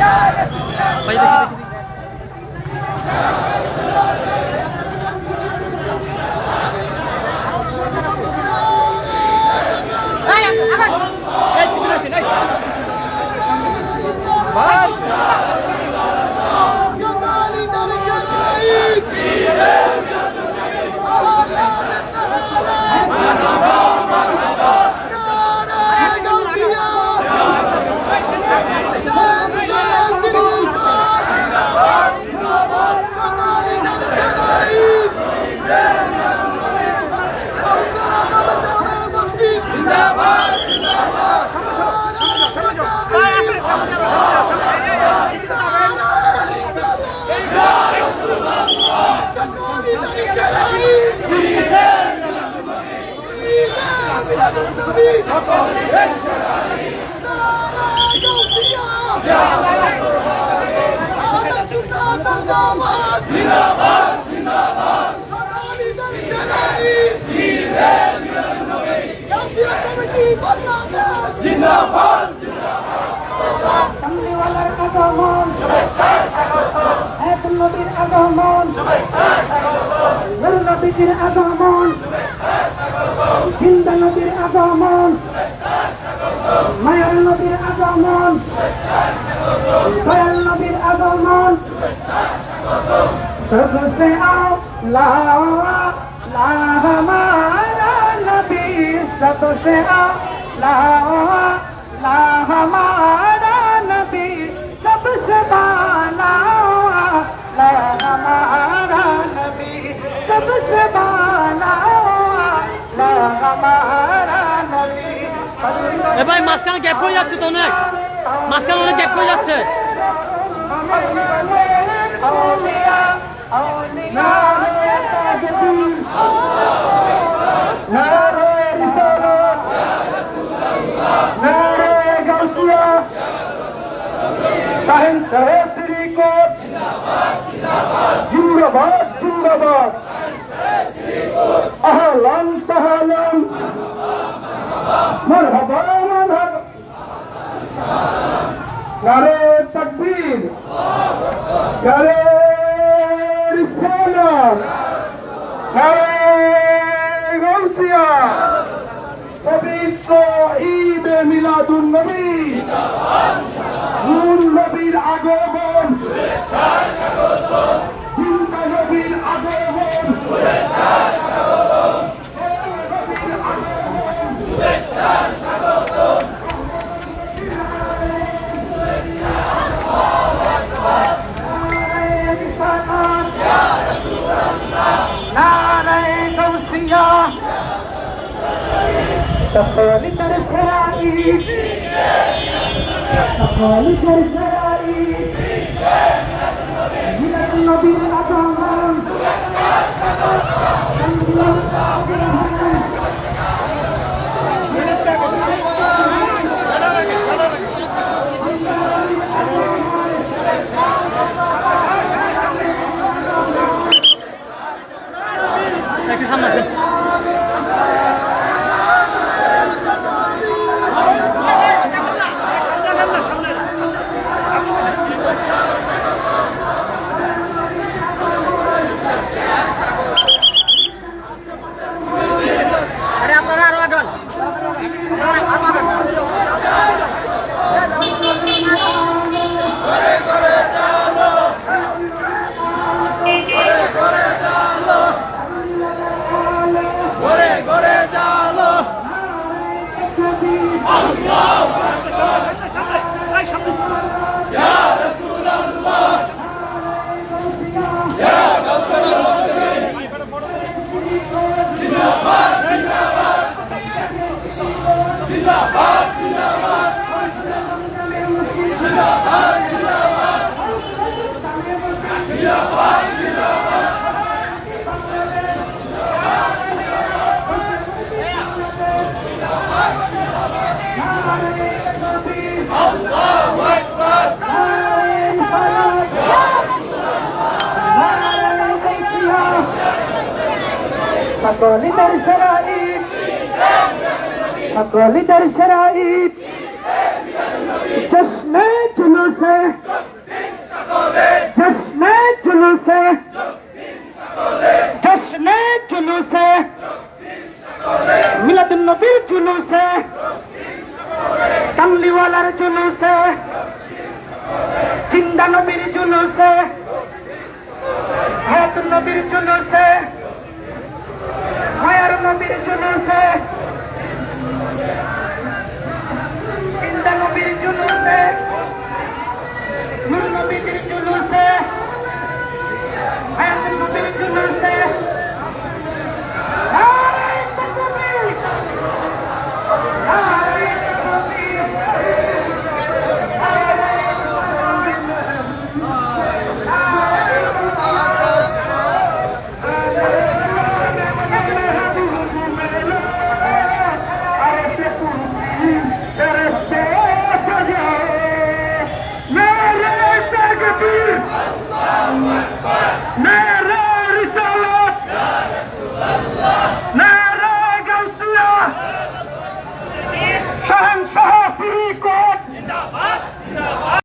ভাই দেখি দেখি নবীর আগমন, নবীর আগমন, জিন্দা নবীর আগমন, মায়ার নবীর আগমন, দয়াল নবীর আগমন, सबसे आला हमारा नबी, सबसे आला हमारा नबी, सबसे बाला हमारा नबी, सबसे बाला हमारा नबी। এ ভাই মাঝখানে গ্যাপ হয়ে যাচ্ছে তো অনেক, মাঝখানে অনেক গ্যাপ হয়ে যাচ্ছে। জিন্দাবাদ জিন্দাবাদ, আহলান সাহলান, মারহাবা মারহাবা, নারে তাকবীর, নারে রিসালাত, নারে গাউসিয়া। পবিত্র ঈদ মিলাদুন নবী, নূর নবীর আগমন, চিন্তা নবীর আগমন, تقاليد الشرائع، تقاليد الشرائع، من النبي الأعظم، تقاليد الشرائع، تقاليد الشرائع، جشن جلوس जश्न जुलूसे जश्न जुलूसे मिलाद नबीर जुलूसे कमलीवालार जुलूसे जिंदा नबीर जुलूसे हाथ नबीर जुलूसे मायर नबीर जुलूसे जिंदा नबीर जुलूसे नूर नबीर जुलूसे हाथ नबीर जुलूसे नारे तकबीर नारे तकबीर मैं